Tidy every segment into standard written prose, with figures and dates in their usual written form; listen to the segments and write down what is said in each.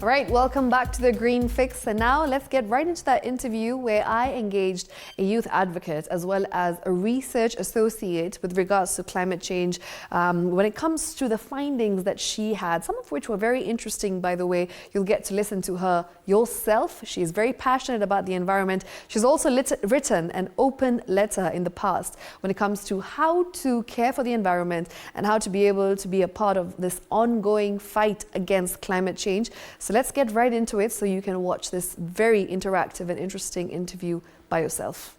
All right, welcome back to the Green Fix. And now let's get right into that interview where I engaged a youth advocate as well as a research associate with regards to climate change when it comes to the findings that she had, some of which were very interesting, by the way. You'll get to listen to her yourself. She is very passionate about the environment. She's also written an open letter in the past when it comes to how to care for the environment and how to be able to be a part of this ongoing fight against climate change. So let's get right into it so you can watch this very interactive and interesting interview by yourself.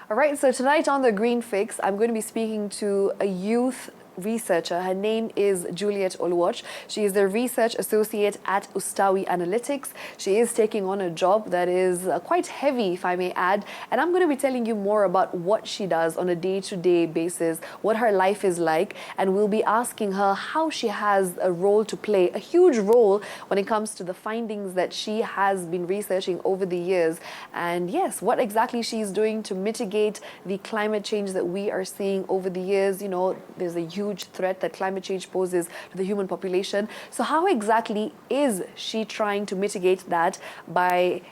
All right, so tonight on The Green Fix, I'm going to be speaking to a youth researcher. Her name is Juliet Oluoch. She is the research associate at Ustawi Analytics. She is taking on a job that is quite heavy, if I may add, and I'm going to be telling you more about what she does on a day-to-day basis, what her life is like, and we'll be asking her how she has a role to play, a huge role when it comes to the findings that she has been researching over the years, and yes, what exactly she's doing to mitigate the climate change that we are seeing over the years. You know, there's a huge threat that climate change poses to the human population. So how exactly is she trying to mitigate that by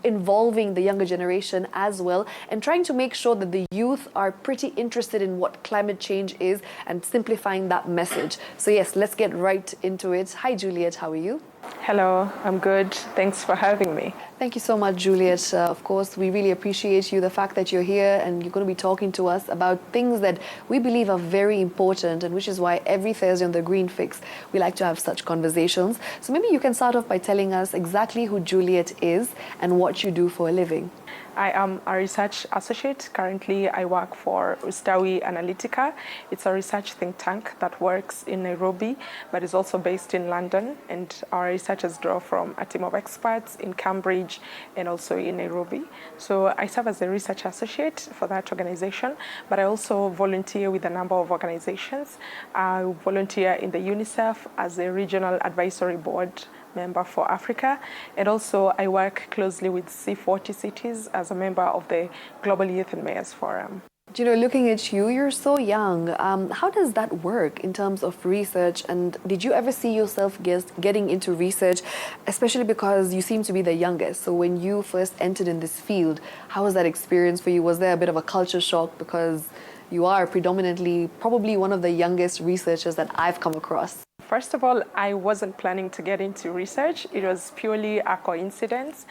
involving the younger generation as well, and trying to make sure that the youth are pretty interested in what climate change is and simplifying that message? So yes, let's get right into it. Hi Juliet, how are you? Hello, I'm good. Thanks for having me. Thank you so much, Juliet. Of course, we really appreciate you, the fact that you're here and you're going to be talking to us about things that we believe are very important, and which is why every Thursday on The Green Fix, we like to have such conversations. So maybe you can start off by telling us exactly who Juliet is and what you do for a living. I am a research associate. Currently, I work for Ustawi Analytica. It's a research think tank that works in Nairobi, but is also based in London. And our researchers draw from a team of experts in Cambridge and also in Nairobi. So I serve as a research associate for that organization, but I also volunteer with a number of organizations. I volunteer in the UNICEF as a regional advisory board member for Africa, and also I work closely with C40 cities as a member of the Global Youth and Mayors Forum. You know, looking at you, you're so young. How does that work in terms of research? And did you ever see yourself getting into research, especially because you seem to be the youngest? So when you first entered in this field, how was that experience for you? Was there a bit of a culture shock because you are predominantly probably one of the youngest researchers that I've come across? First of all, I wasn't planning to get into research. It was purely a coincidence.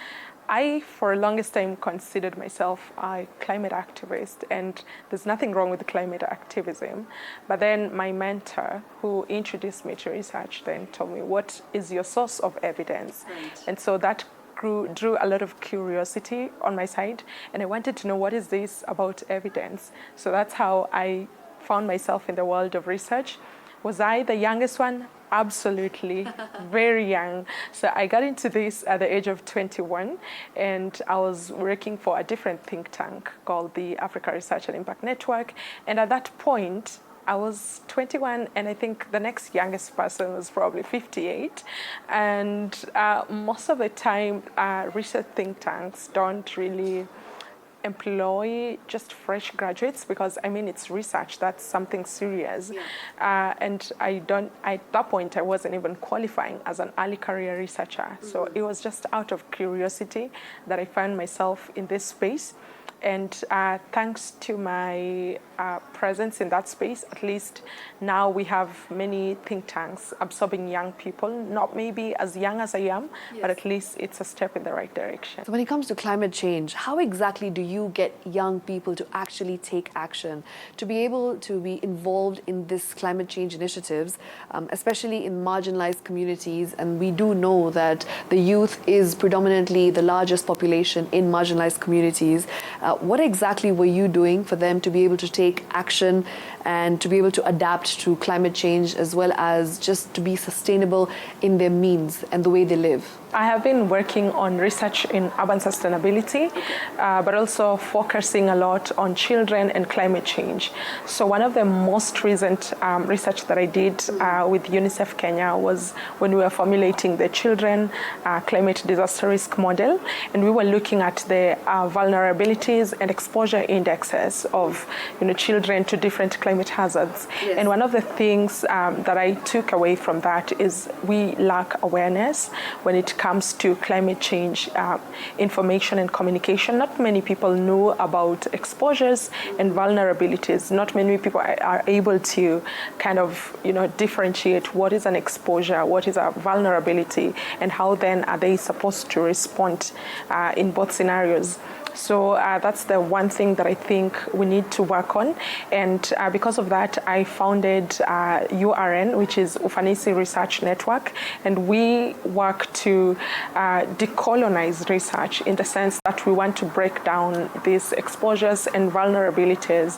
I, for the longest time, considered myself a climate activist, and there's nothing wrong with climate activism. But then my mentor, who introduced me to research, then told me, what is your source of evidence? Right. And so that drew a lot of curiosity on my side, and I wanted to know, what is this about evidence? So that's how I found myself in the world of research. Was I the youngest one? Absolutely, very young. So I got into this at the age of 21, and I was working for a different think tank called the Africa Research and Impact Network. And at that point, I was 21, and I think the next youngest person was probably 58. And most of the time, research think tanks don't really employ just fresh graduates, because I mean, it's research, that's something serious. Yeah. And at that point I wasn't even qualifying as an early career researcher. So it was just out of curiosity that I found myself in this space. And thanks to my presence in that space, at least now we have many think tanks absorbing young people, not maybe as young as I am, yes, but at least it's a step in the right direction. So when it comes to climate change, how exactly do you get young people to actually take action, to be able to be involved in this climate change initiatives, especially in marginalized communities? And we do know that the youth is predominantly the largest population in marginalized communities. What exactly were you doing for them to be able to take action and to be able to adapt to climate change, as well as just to be sustainable in their means and the way they live? I have been working on research in urban sustainability, but also focusing a lot on children and climate change. So one of the most recent research that I did with UNICEF Kenya was when we were formulating the children climate disaster risk model, and we were looking at the vulnerabilities and exposure indexes of children to different climate hazards. Yes. And one of the things that I took away from that is we lack awareness when it comes to climate change information and communication. Not many people know about exposures and vulnerabilities. Not many people are able to kind of differentiate what is an exposure, what is a vulnerability, and how then are they supposed to respond in both scenarios. So that's the one thing that I think we need to work on. And because of that, I founded URN, which is Ufanisi Research Network. And we work to decolonize research in the sense that we want to break down these exposures and vulnerabilities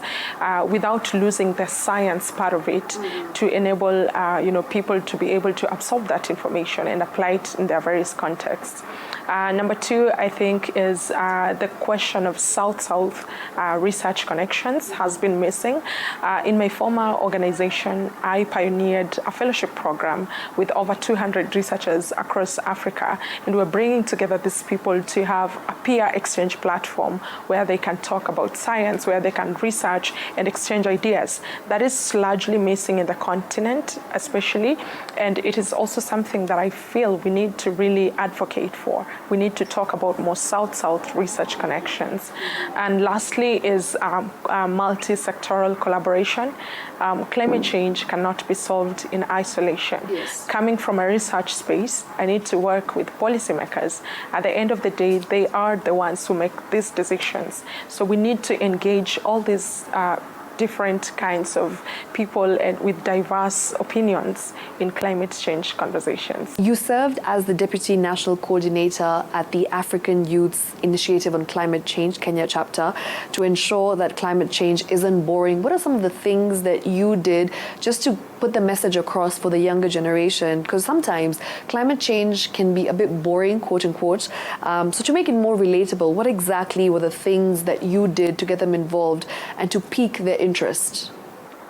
without losing the science part of it, to enable people to be able to absorb that information and apply it in their various contexts. Number two, I think, is the question of South-South research connections has been missing. In my former organization, I pioneered a fellowship program with over 200 researchers across Africa, and we're bringing together these people to have a peer exchange platform where they can talk about science, where they can research and exchange ideas. That is largely missing in the continent, especially, and it is also something that I feel we need to really advocate for. We need to talk about more South-South research connections. And lastly is multi-sectoral collaboration. Climate change cannot be solved in isolation. Yes. Coming from a research space, I need to work with policymakers. At the end of the day, they are the ones who make these decisions. So we need to engage all these different kinds of people and with diverse opinions in climate change conversations. You served as the Deputy National Coordinator at the African Youth Initiative on Climate Change, Kenya chapter, to ensure that climate change isn't boring. What are some of the things that you did just to put the message across for the younger generation? Because sometimes climate change can be a bit boring, quote unquote. So to make it more relatable, what exactly were the things that you did to get them involved and to pique their interest?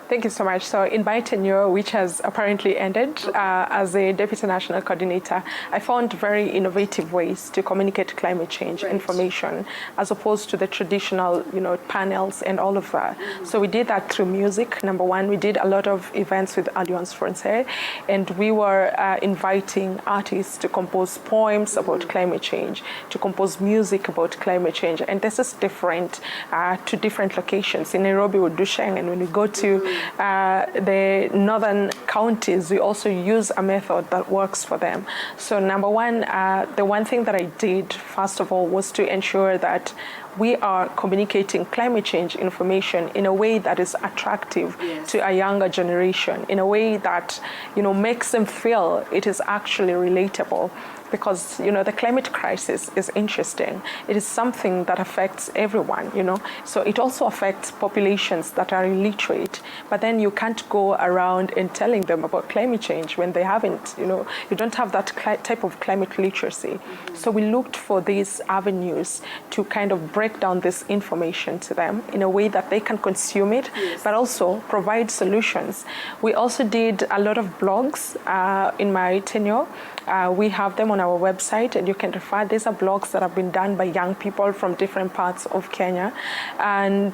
Thank you so much. So in my tenure, which has apparently ended as a Deputy National Coordinator, I found very innovative ways to communicate climate change information as opposed to the traditional, panels and all of that. So we did that through music. Number one, we did a lot of events with Alliance Francaise, and we were inviting artists to compose poems about climate change, to compose music about climate change. And this is different to different locations. In Nairobi, we do Sheng, and when we go to the northern counties, we also use a method that works for them. So number one, the one thing that I did, first of all, was to ensure that we are communicating climate change information in a way that is attractive to a younger generation, in a way that, makes them feel it is actually relatable. Because, the climate crisis is interesting. It is something that affects everyone, So it also affects populations that are illiterate. But then you can't go around and telling them about climate change when they haven't, you don't have that type of climate literacy. So we looked for these avenues to kind of break down this information to them in a way that they can consume it, but also provide solutions. We also did a lot of blogs in my tenure. We have them on our website, and you can refer. These are blogs that have been done by young people from different parts of Kenya, and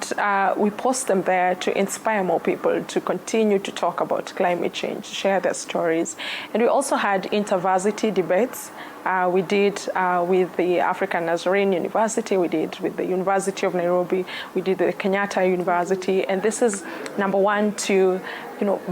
we post them there to inspire more people to continue to talk about climate change, share their stories. And we also had intervarsity debates. We did with the African Nazarene University, we did with the University of Nairobi, we did the Kenyatta University, and this is number one to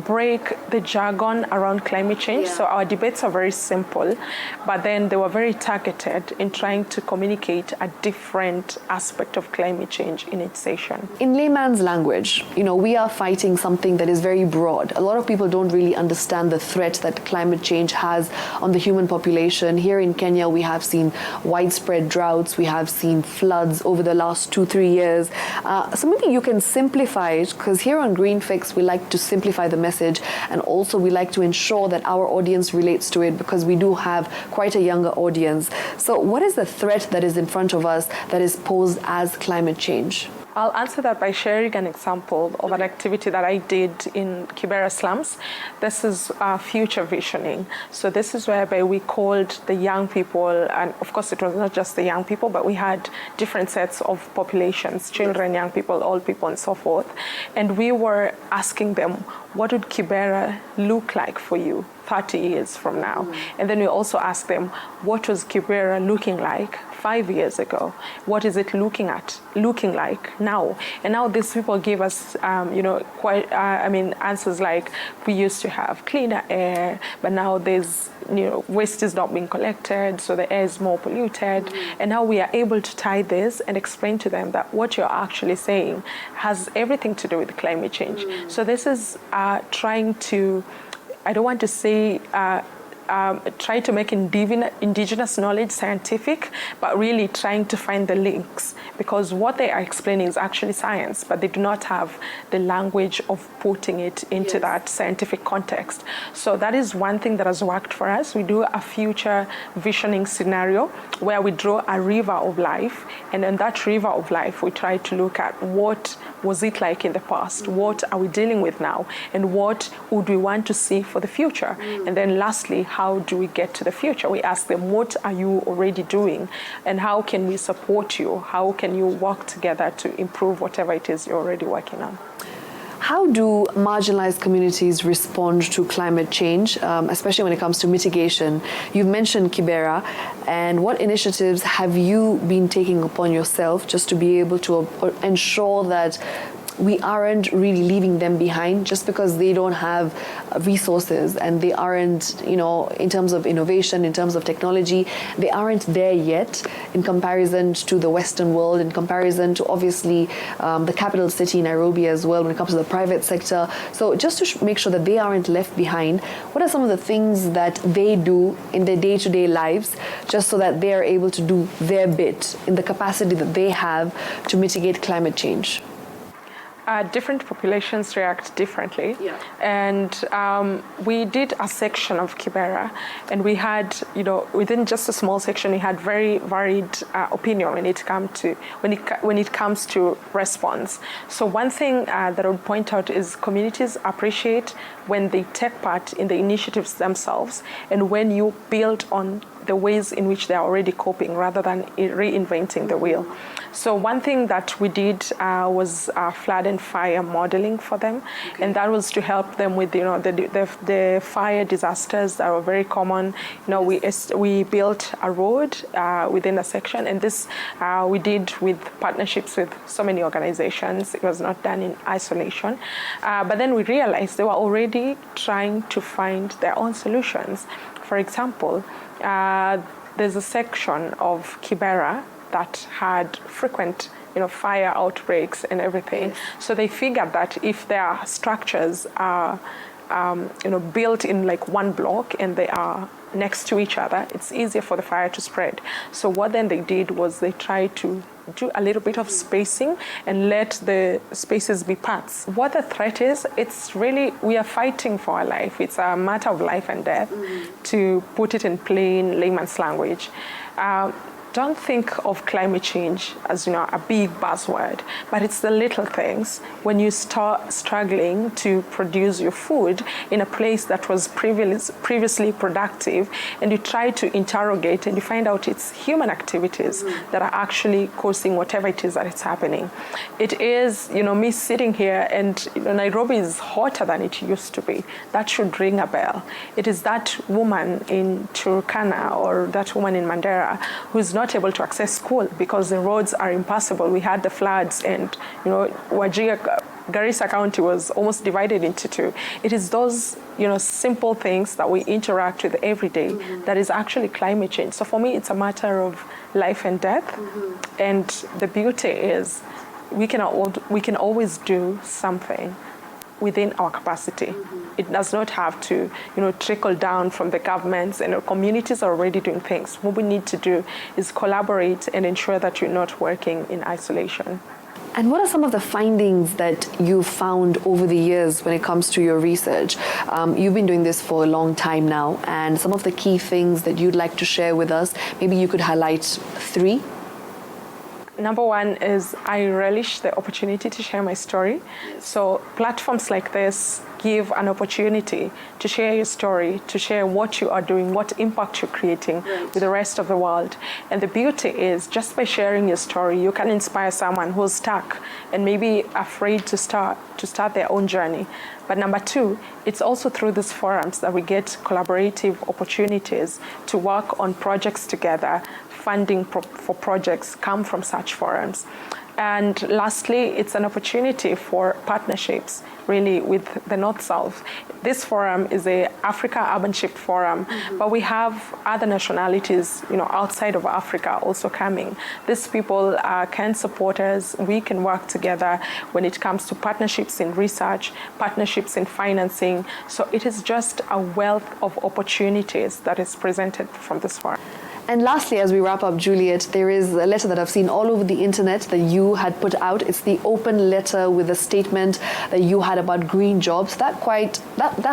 break the jargon around climate change. So our debates are very simple, but then they were very targeted in trying to communicate a different aspect of climate change in each session. In layman's language, we are fighting something that is very broad. A lot of people don't really understand the threat that climate change has on the human population. Here in Kenya, we have seen widespread droughts, we have seen floods over the last 2-3 years. So maybe you can simplify it, because here on Green Fix, we like to simplify the message, and also we like to ensure that our audience relates to it, because we do have quite a younger audience. So what is the threat that is in front of us that is posed as climate change? I'll answer that by sharing an example of an activity that I did in Kibera slums. This is future visioning. So this is whereby we called the young people, and of course it was not just the young people, but we had different sets of populations, children, young people, old people, and so forth. And we were asking them, what would Kibera look like for you 30 years from now? And then we also asked them, what was Kibera looking like 5 years ago? What is it looking like now? And now these people give us, answers like, we used to have cleaner air, but now there's, waste is not being collected, so the air is more polluted. And now we are able to tie this and explain to them that what you're actually saying has everything to do with climate change. So this is trying to, I don't want to say, try to make indigenous knowledge scientific, but really trying to find the links, because what they are explaining is actually science, but they do not have the language of putting it into that scientific context. So that is one thing that has worked for us. We do a future visioning scenario where we draw a river of life, and in that river of life, we try to look at what was it like in the past, what are we dealing with now, and what would we want to see for the future. And then lastly, how do we get to the future? We ask them, what are you already doing, and how can we support you? How can you work together to improve whatever it is you're already working on? How do marginalized communities respond to climate change, especially when it comes to mitigation? You've mentioned Kibera, and what initiatives have you been taking upon yourself just to be able to ensure that we aren't really leaving them behind just because they don't have resources and they aren't, in terms of innovation, in terms of technology, they aren't there yet in comparison to the Western world, in comparison to obviously the capital city, Nairobi, as well, when it comes to the private sector. So just to make sure that they aren't left behind, what are some of the things that they do in their day-to-day lives just so that they are able to do their bit in the capacity that they have to mitigate climate change? Different populations react differently. And we did a section of Kibera, and we had, within just a small section, we had very varied opinion when it comes to response. So one thing that I would point out is communities appreciate when they take part in the initiatives themselves, and when you build on the ways in which they are already coping rather than reinventing the wheel. So one thing that we did was flood and fire modeling for them, and that was to help them with the fire disasters that were very common. We built a road within a section, and this we did with partnerships with so many organizations. It was not done in isolation, but then we realized they were already trying to find their own solutions. For example, there's a section of Kibera that had frequent, fire outbreaks and everything. So they figured that if their structures are, built in like one block and they are next to each other, it's easier for the fire to spread. So what then they did was they tried to do a little bit of spacing and let the spaces be paths. What the threat is, it's really, we are fighting for our life. It's a matter of life and death, to put it in plain layman's language. Don't think of climate change as a big buzzword, but it's the little things. When you start struggling to produce your food in a place that was previously productive, and you try to interrogate and you find out it's human activities that are actually causing whatever it is that is happening. It is, me sitting here and Nairobi is hotter than it used to be. That should ring a bell. It is that woman in Turkana or that woman in Mandera who's not able to access school because the roads are impassable. We had the floods, and Garissa County was almost divided into two. It is those simple things that we interact with every day that is actually climate change. So for me, it's a matter of life and death, and the beauty is we can always do something within our capacity. It does not have to, trickle down from the governments, and our communities are already doing things. What we need to do is collaborate and ensure that you're not working in isolation. And what are some of the findings that you've found over the years when it comes to your research? You've been doing this for a long time now, and some of the key things that you'd like to share with us, maybe you could highlight 3. Number one is I relish the opportunity to share my story. So platforms like this give an opportunity to share your story, to share what you are doing, what impact you're creating with the rest of the world. And the beauty is just by sharing your story, you can inspire someone who's stuck and maybe afraid to start their own journey. But number 2, it's also through these forums that we get collaborative opportunities to work on projects together. Funding for projects come from such forums. And lastly, it's an opportunity for partnerships, really, with the North-South. This forum is a Africa Urban Shift Forum, but we have other nationalities, outside of Africa also coming. These people can support us. We can work together when it comes to partnerships in research, partnerships in financing. So it is just a wealth of opportunities that is presented from this forum. And lastly, as we wrap up, Juliet, there is a letter that I've seen all over the internet that you had put out. It's the open letter with a statement that you had about green jobs. That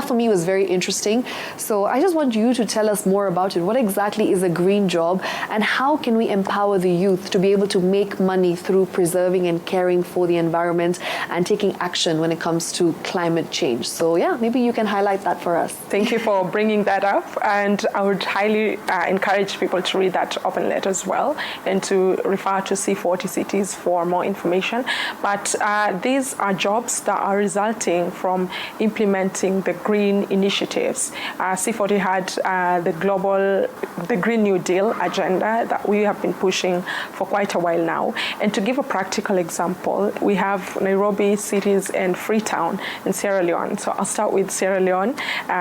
for me was very interesting. So I just want you to tell us more about it. What exactly is a green job, and how can we empower the youth to be able to make money through preserving and caring for the environment and taking action when it comes to climate change? So yeah, maybe you can highlight that for us. Thank you for bringing that up, and I would highly encourage people to read that open letter as well, and to refer to C40 Cities for more information. But these are jobs that are resulting from implementing the green initiatives. C40 had the Green New Deal agenda that we have been pushing for quite a while now. And to give a practical example, we have Nairobi, Cities, and Freetown in Sierra Leone. So I'll start with Sierra Leone.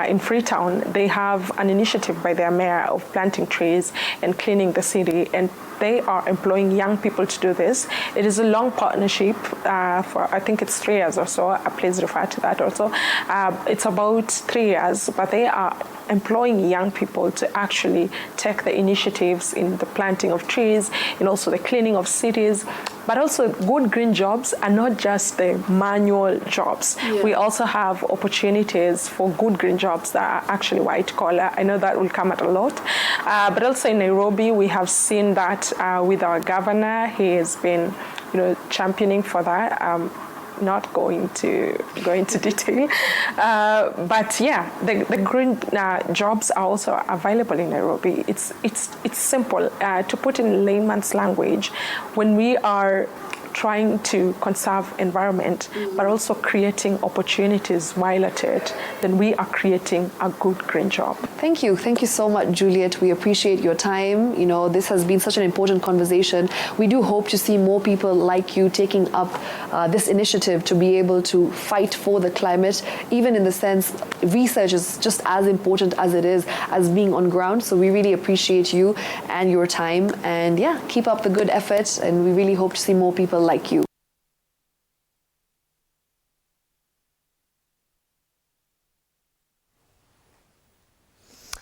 In Freetown, they have an initiative by their mayor of planting trees and cleaning the city, and they are employing young people to do this. It is a long partnership for, I think it's 3 years or so. Please refer to that also. It's about 3 years, but they are employing young people to actually take the initiatives in the planting of trees and also the cleaning of cities. But also, good green jobs are not just the manual jobs. Yeah. We also have opportunities for good green jobs that are actually white collar. I know that will come at a lot. But also in Nairobi, we have seen that with our governor. He has been, championing for that. Not going to go into detail, but yeah, the green jobs are also available in Nairobi. It's simple to put in layman's language. When we are trying to conserve environment, but also creating opportunities while at it, then we are creating a good green job. Thank you so much, Juliet. We appreciate your time. This has been such an important conversation. We do hope to see more people like you taking up this initiative to be able to fight for the climate, even in the sense research is just as important as it is as being on ground. So we really appreciate you and your time, and yeah, keep up the good efforts, and we really hope to see more people like you.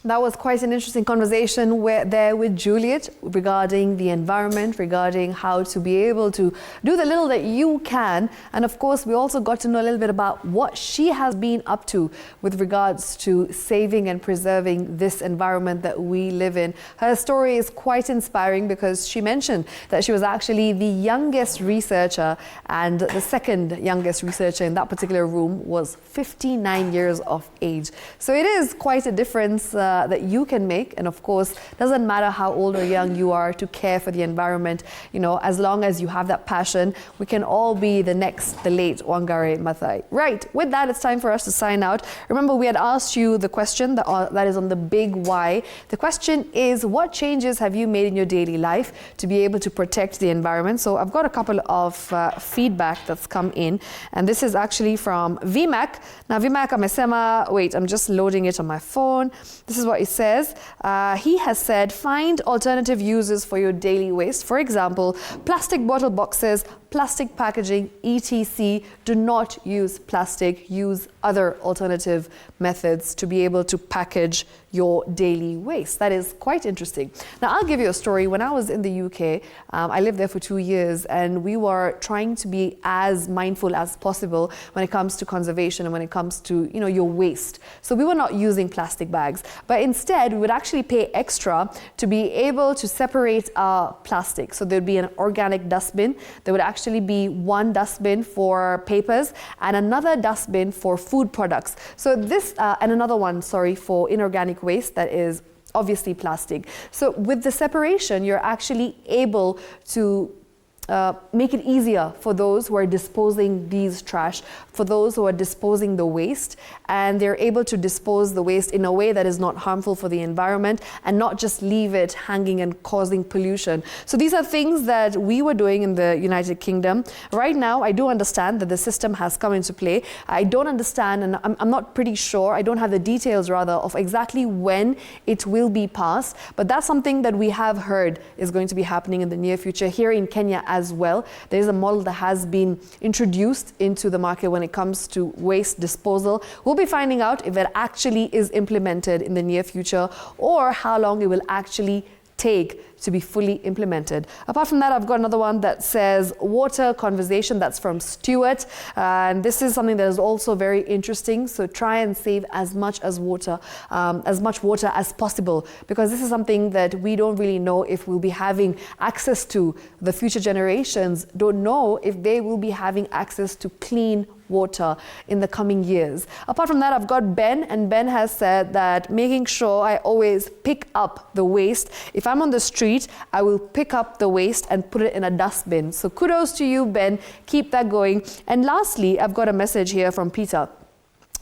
That was quite an interesting conversation there with Juliet regarding the environment, regarding how to be able to do the little that you can. And of course, we also got to know a little bit about what she has been up to with regards to saving and preserving this environment that we live in. Her story is quite inspiring because she mentioned that she was actually the youngest researcher, and the second youngest researcher in that particular room was 59 years of age. So it is quite a difference that you can make, and of course doesn't matter how old or young you are to care for the environment. As long as you have that passion, we can all be the late Wangari Maathai. Right, with that, it's time for us to sign out. Remember, we had asked you the question that is on the big why. The question is, what changes have you made in your daily life to be able to protect the environment? So I've got a couple of feedback that's come in, and this is actually from VMAC. Now VMAC amesema, wait, I'm just loading it on my phone. This is what he says. He has said, find alternative uses for your daily waste. For example, plastic bottle boxes, plastic packaging, etc. Do not use plastic, use other alternative methods to be able to package your daily waste. That is quite interesting. Now, I'll give you a story. When I was in the UK, I lived there for 2 years, and we were trying to be as mindful as possible when it comes to conservation and when it comes to, your waste. So we were not using plastic bags, but instead we would actually pay extra to be able to separate our plastic. So there'd be an organic dustbin. There would actually be one dustbin for papers and another dustbin for food products. So this, and another one, for inorganic waste that is obviously plastic. So with the separation, you're actually able to make it easier for those who are disposing these trash, for those who are disposing the waste, and they're able to dispose the waste in a way that is not harmful for the environment and not just leave it hanging and causing pollution. So these are things that we were doing in the United Kingdom. Right now, I do understand that the system has come into play. I don't understand, and I'm not pretty sure, I don't have the details rather of exactly when it will be passed, but that's something that we have heard is going to be happening in the near future here in Kenya as well. There's a model that has been introduced into the market when it comes to waste disposal. We'll be finding out if it actually is implemented in the near future or how long it will actually take to be fully implemented. Apart from that, I've got another one that says water conversation. That's from Stuart, and this is something that is also very interesting. So try and save as much water as possible, because this is something that we don't really know if we'll be having access to. The future generations don't know if they will be having access to clean water in the coming years. Apart from that, I've got Ben, and Ben has said that making sure I always pick up the waste. If I'm on the street, I will pick up the waste and put it in a dustbin. So kudos to you, Ben. Keep that going. And lastly, I've got a message here from Peter.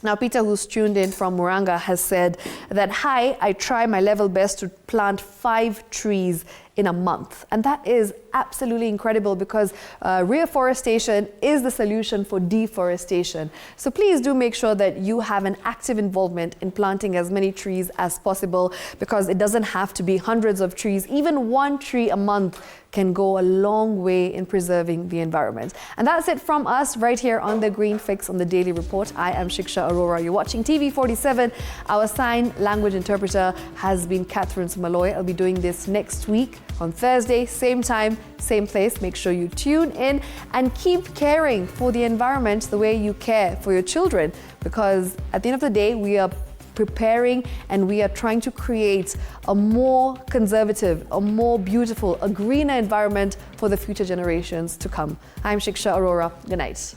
Now, Peter, who's tuned in from Muranga, has said that, hi, I try my level best to plant 5 trees in a month. And that is absolutely incredible, because reforestation is the solution for deforestation. So please do make sure that you have an active involvement in planting as many trees as possible, because it doesn't have to be hundreds of trees. Even 1 tree a month can go a long way in preserving the environment. And that's it from us right here on The Green Fix on the Daily Report. I am Shiksha Arora. You're watching TV47. Our sign language interpreter has been Catherine Malloy. I'll be doing this next week on Thursday, same time, same place. Make sure you tune in and keep caring for the environment the way you care for your children, because at the end of the day, we are preparing and we are trying to create a more conservative, a more beautiful, a greener environment for the future generations to come. I'm Shiksha Arora. Good night.